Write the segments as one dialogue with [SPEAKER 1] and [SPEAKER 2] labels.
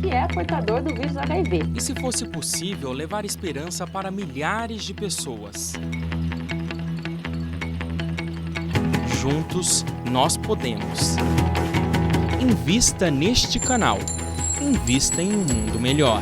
[SPEAKER 1] que é portador do vírus HIV.
[SPEAKER 2] E se fosse possível levar esperança para milhares de pessoas? Juntos, nós podemos. Invista neste canal. Invista em um mundo melhor.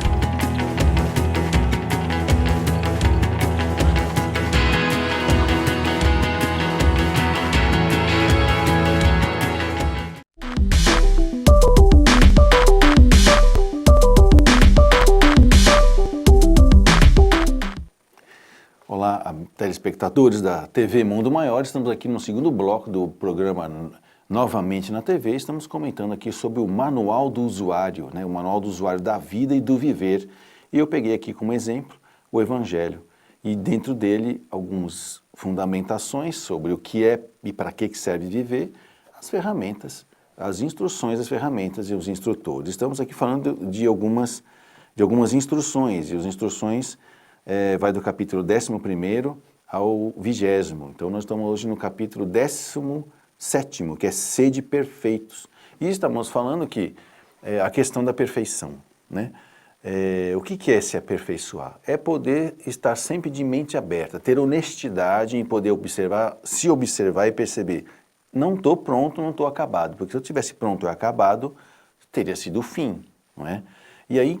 [SPEAKER 3] Olá, telespectadores da TV Mundo Maior, estamos aqui no segundo bloco do programa Novamente na TV, estamos comentando aqui sobre o Manual do Usuário, né? O Manual do Usuário da Vida e do Viver. E eu peguei aqui como exemplo o Evangelho e dentro dele algumas fundamentações sobre o que é e para que serve viver, as ferramentas, as instruções, as ferramentas e os instrutores. Estamos aqui falando de algumas instruções, e as instruções vai do capítulo 11º ao 20º. Então nós estamos hoje no capítulo 17º, que é Sede Perfeitos. E estamos falando que a questão da perfeição, né? O que é se aperfeiçoar? É poder estar sempre de mente aberta, ter honestidade em poder observar, se observar e perceber, não estou pronto, não estou acabado, porque se eu estivesse pronto e acabado, teria sido o fim, não é? E aí,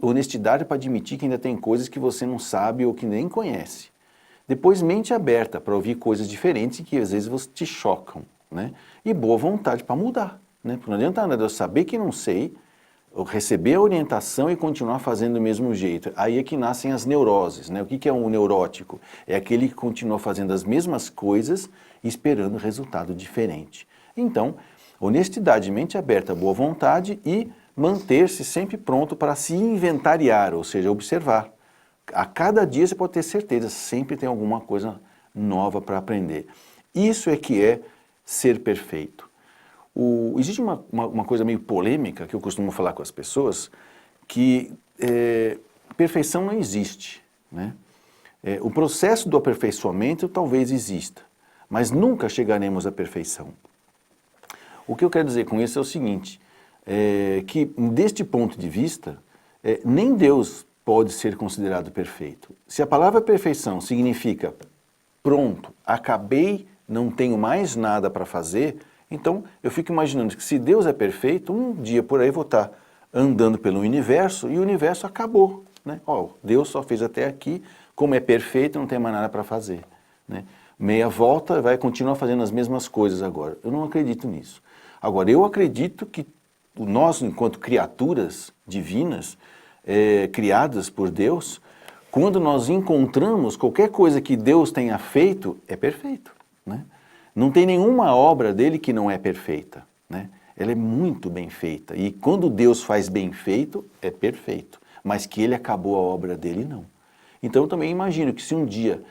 [SPEAKER 3] honestidade para admitir que ainda tem coisas que você não sabe ou que nem conhece. Depois, mente aberta para ouvir coisas diferentes que às vezes te chocam, né? E boa vontade para mudar, né? Porque não adianta nada eu saber que não sei, eu receber a orientação e continuar fazendo do mesmo jeito. Aí é que nascem as neuroses, né? O que é um neurótico? É aquele que continua fazendo as mesmas coisas e esperando resultado diferente. Então, honestidade, mente aberta, boa vontade e manter-se sempre pronto para se inventariar, ou seja, observar. A cada dia você pode ter certeza, sempre tem alguma coisa nova para aprender. Isso é que é ser perfeito. Existe uma coisa meio polêmica que eu costumo falar com as pessoas, que perfeição não existe, né? O processo do aperfeiçoamento talvez exista, mas nunca chegaremos à perfeição. O que eu quero dizer com isso é o seguinte, que deste ponto de vista, nem Deus pode ser considerado perfeito. Se a palavra perfeição significa pronto, acabei, não tenho mais nada para fazer, então eu fico imaginando que se Deus é perfeito, um dia por aí vou estar andando pelo universo e o universo acabou, né? Deus só fez até aqui, como é perfeito, não tem mais nada para fazer, né? Meia volta, vai continuar fazendo as mesmas coisas agora. Eu não acredito nisso. Agora, eu acredito que nós, enquanto criaturas divinas, criadas por Deus, quando nós encontramos qualquer coisa que Deus tenha feito, é perfeito, né? Não tem nenhuma obra dele que não é perfeita, né? Ela é muito bem feita. E quando Deus faz bem feito, é perfeito. Mas que ele acabou a obra dele, não. Então eu também imagino que se um dia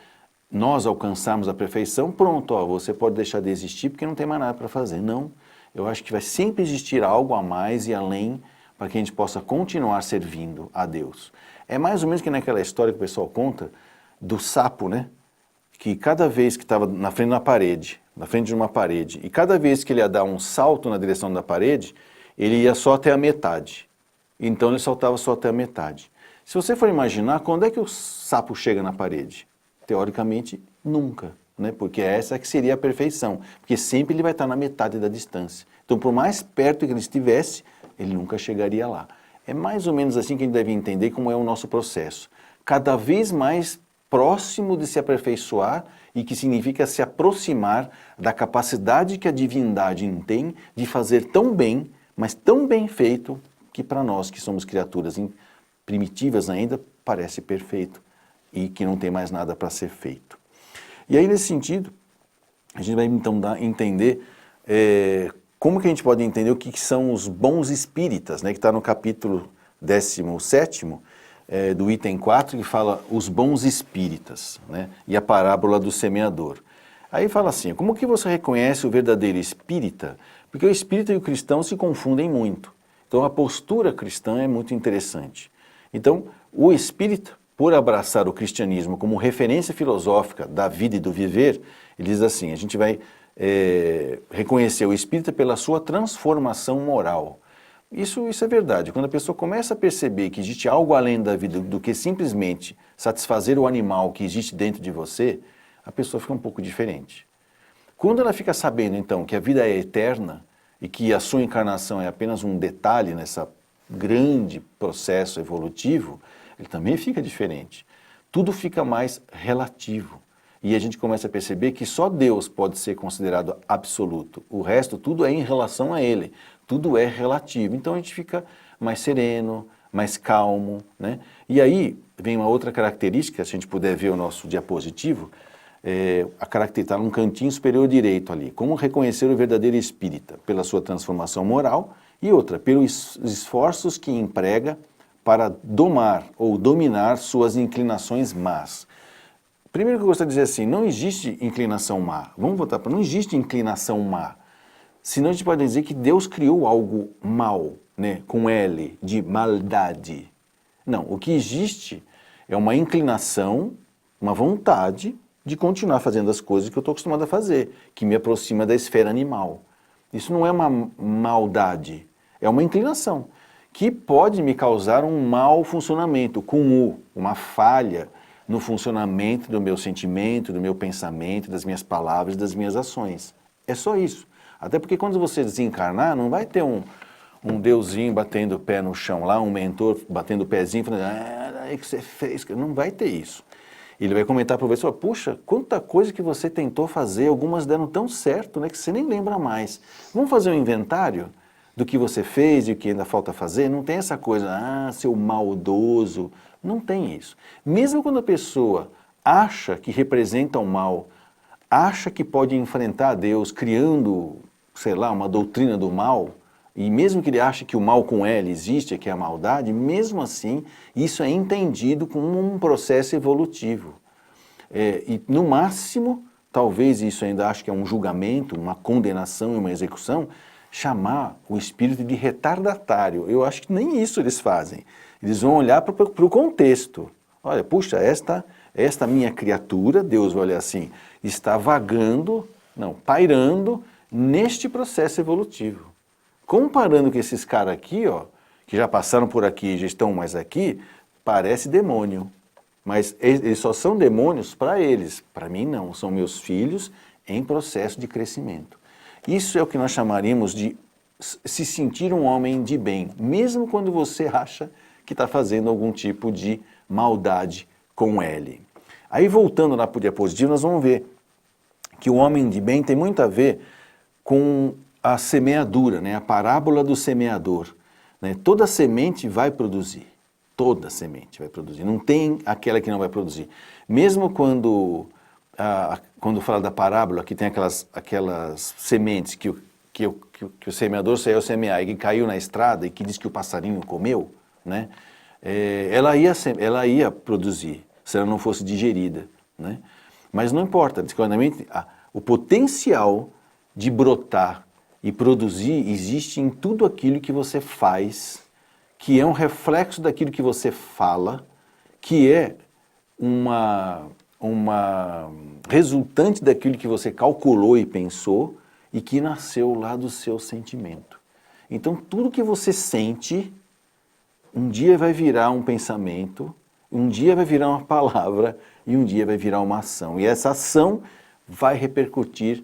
[SPEAKER 3] nós alcançarmos a perfeição, pronto, você pode deixar de existir porque não tem mais nada para fazer. Não. Eu acho que vai sempre existir algo a mais e além para que a gente possa continuar servindo a Deus. É mais ou menos que naquela história que o pessoal conta do sapo, né? Que cada vez que estava na frente de uma parede, e cada vez que ele ia dar um salto na direção da parede, ele ia só até a metade. Então ele saltava só até a metade. Se você for imaginar, quando é que o sapo chega na parede? Teoricamente, nunca, né? Porque essa que seria a perfeição, porque sempre ele vai estar na metade da distância. Então, por mais perto que ele estivesse, ele nunca chegaria lá. É mais ou menos assim que a gente deve entender como é o nosso processo. Cada vez mais próximo de se aperfeiçoar e que significa se aproximar da capacidade que a divindade tem de fazer tão bem, mas tão bem feito, que para nós que somos criaturas primitivas ainda, parece perfeito e que não tem mais nada para ser feito. E aí, nesse sentido, a gente vai então entender como que a gente pode entender o que são os bons espíritas, né, que está no capítulo 17º, do item 4, que fala os bons espíritas, né, e a parábola do semeador. Aí fala assim, como que você reconhece o verdadeiro espírita? Porque o espírita e o cristão se confundem muito. Então a postura cristã é muito interessante. Então o espírita, por abraçar o cristianismo como referência filosófica da vida e do viver, ele diz assim, a gente vai reconhecer o espírita pela sua transformação moral. Isso é verdade. Quando a pessoa começa a perceber que existe algo além da vida do que simplesmente satisfazer o animal que existe dentro de você, a pessoa fica um pouco diferente. Quando ela fica sabendo, então, que a vida é eterna e que a sua encarnação é apenas um detalhe nessa grande processo evolutivo, ele também fica diferente. Tudo fica mais relativo. E a gente começa a perceber que só Deus pode ser considerado absoluto. O resto, tudo é em relação a Ele. Tudo é relativo. Então a gente fica mais sereno, mais calmo, né? E aí vem uma outra característica, se a gente puder ver o nosso diapositivo, a característica está num cantinho superior direito ali. Como reconhecer o verdadeiro espírita? Pela sua transformação moral e outra, pelos esforços que emprega para domar ou dominar suas inclinações más. Primeiro que eu gostaria de dizer assim, não existe inclinação má. Vamos voltar para não existe inclinação má. Senão a gente pode dizer que Deus criou algo mal, né, com L, de maldade. Não, o que existe é uma inclinação, uma vontade de continuar fazendo as coisas que eu estou acostumado a fazer, que me aproxima da esfera animal. Isso não é uma maldade, é uma inclinação, que pode me causar um mau funcionamento, com uma falha no funcionamento do meu sentimento, do meu pensamento, das minhas palavras, das minhas ações. É só isso. Até porque quando você desencarnar, não vai ter um deusinho batendo o pé no chão lá, um mentor batendo o pezinho, falando, aí que você fez, não vai ter isso. Ele vai comentar para você, puxa, quanta coisa que você tentou fazer, algumas deram tão certo, né, que você nem lembra mais. Vamos fazer um inventário do que você fez e o que ainda falta fazer? Não tem essa coisa, seu maldoso, não tem isso. Mesmo quando a pessoa acha que representa o mal, acha que pode enfrentar a Deus criando, sei lá, uma doutrina do mal, e mesmo que ele ache que o mal com L existe, que é a maldade, mesmo assim, isso é entendido como um processo evolutivo. E no máximo, talvez isso ainda acho que é um julgamento, uma condenação e uma execução, chamar o espírito de retardatário. Eu acho que nem isso eles fazem. Eles vão olhar para o contexto. Olha, puxa, esta minha criatura, Deus vai olhar assim, está vagando, pairando neste processo evolutivo. Comparando com esses caras aqui, que já passaram por aqui e já estão mais aqui, parece demônio. Mas eles só são demônios para eles. Para mim não, são meus filhos em processo de crescimento. Isso é o que nós chamaríamos de se sentir um homem de bem, mesmo quando você acha que está fazendo algum tipo de maldade com L. Aí voltando lá para o diapositivo, nós vamos ver que o homem de bem tem muito a ver com a semeadura, né? A parábola do semeador. Né? Toda semente vai produzir, toda semente vai produzir, não tem aquela que não vai produzir. Mesmo quando fala da parábola, que tem aquelas sementes que o semeador saiu semear e que caiu na estrada e que diz que o passarinho comeu, né? Ela ia produzir, se ela não fosse digerida. Né? Mas não importa, o potencial de brotar e produzir existe em tudo aquilo que você faz, que é um reflexo daquilo que você fala, que é uma resultante daquilo que você calculou e pensou e que nasceu lá do seu sentimento. Então tudo que você sente, um dia vai virar um pensamento, um dia vai virar uma palavra e um dia vai virar uma ação. E essa ação vai repercutir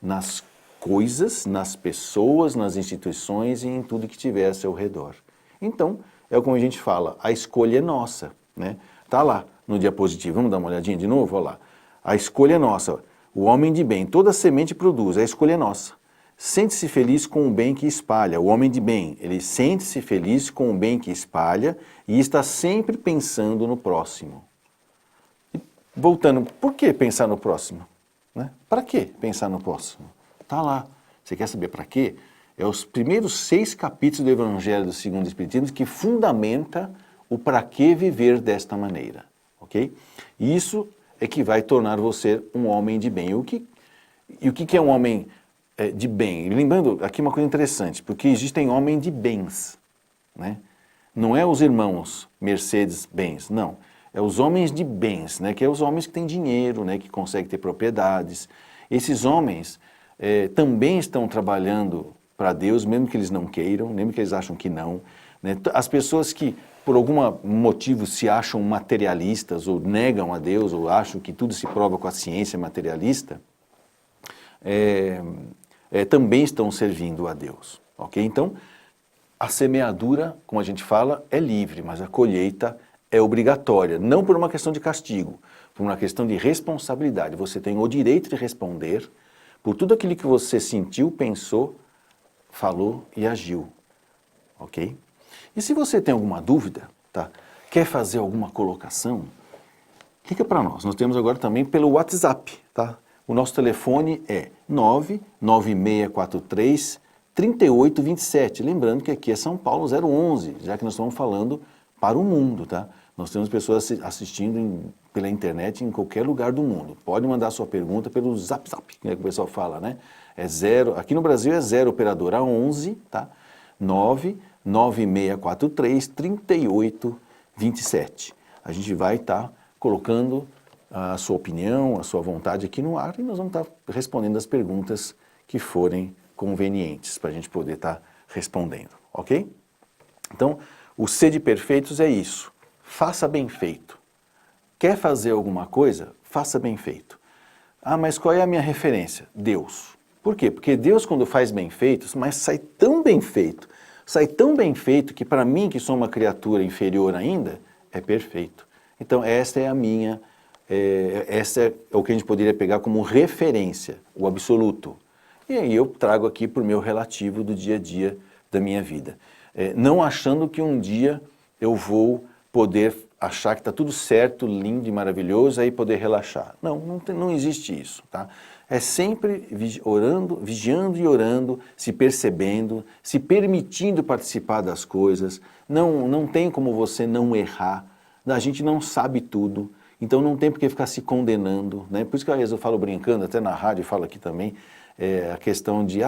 [SPEAKER 3] nas coisas, nas pessoas, nas instituições e em tudo que tiver a seu redor. Então, é como a gente fala, a escolha é nossa, né? Tá lá no diapositivo, vamos dar uma olhadinha de novo? Olha lá. A escolha é nossa. O homem de bem, toda semente produz, a escolha é nossa. Sente-se feliz com o bem que espalha. O homem de bem, ele sente-se feliz com o bem que espalha e está sempre pensando no próximo. E voltando, por que pensar no próximo? Né? Para que pensar no próximo? Está lá. Você quer saber para quê? É os primeiros 6 capítulos do Evangelho do Segundo Espiritismo que fundamenta o para que viver desta maneira. Ok? E isso é que vai tornar você um homem de bem. E o que é um homem de bem? Lembrando aqui uma coisa interessante, porque existem homens de bens. Né? Não é os irmãos Mercedes-Benz, não. É os homens de bens, né? Que é os homens que têm dinheiro, né? Que conseguem ter propriedades. Esses homens também estão trabalhando para Deus, mesmo que eles não queiram, mesmo que eles acham que não. Né? As pessoas que, por algum motivo, se acham materialistas, ou negam a Deus, ou acham que tudo se prova com a ciência materialista, também estão servindo a Deus. Ok? Então, a semeadura, como a gente fala, é livre, mas a colheita é obrigatória, não por uma questão de castigo, por uma questão de responsabilidade. Você tem o direito de responder por tudo aquilo que você sentiu, pensou, falou e agiu. Ok? E se você tem alguma dúvida, tá? Quer fazer alguma colocação, liga para nós. Nós temos agora também pelo WhatsApp, tá? O nosso telefone é 99643 3827. Lembrando que aqui é São Paulo 011, já que nós estamos falando para o mundo, tá? Nós temos pessoas assistindo pela internet em qualquer lugar do mundo. Pode mandar sua pergunta pelo Zap Zap, que o pessoal fala, né? Aqui no Brasil é 0 operadora 11, tá? 99643 3827. A gente vai estar colocando a sua opinião, a sua vontade aqui no ar e nós vamos estar respondendo as perguntas que forem convenientes para a gente poder estar respondendo, ok? Então, o ser de perfeitos é isso. Faça bem feito. Quer fazer alguma coisa? Faça bem feito. Ah, mas qual é a minha referência? Deus. Por quê? Porque Deus, quando faz bem feito, mas sai tão bem feito que para mim, que sou uma criatura inferior ainda, é perfeito. Então, essa é o que a gente poderia pegar como referência, o absoluto. E aí eu trago aqui para o meu relativo do dia a dia da minha vida. Não achando que um dia eu vou poder achar que está tudo certo, lindo e maravilhoso, aí poder relaxar. Não existe isso, tá? É sempre vigiando e orando, se percebendo, se permitindo participar das coisas. Não tem como você não errar. A gente não sabe tudo, então não tem por que ficar se condenando, né? Por isso que às vezes eu falo brincando, até na rádio eu falo aqui também, a questão de,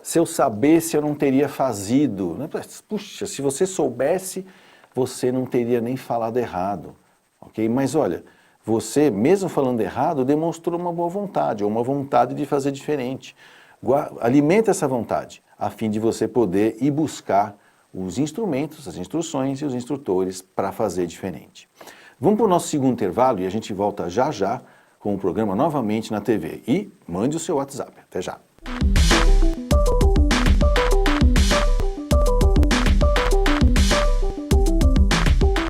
[SPEAKER 3] se eu soubesse eu não teria fazido. Né? Puxa, se você soubesse, você não teria nem falado errado, ok? Mas olha, você, mesmo falando errado, demonstrou uma boa vontade, ou uma vontade de fazer diferente. Alimenta essa vontade, a fim de você poder ir buscar os instrumentos, as instruções e os instrutores para fazer diferente. Vamos para o nosso segundo intervalo e a gente volta já já com o programa novamente na TV. E mande o seu WhatsApp. Até já!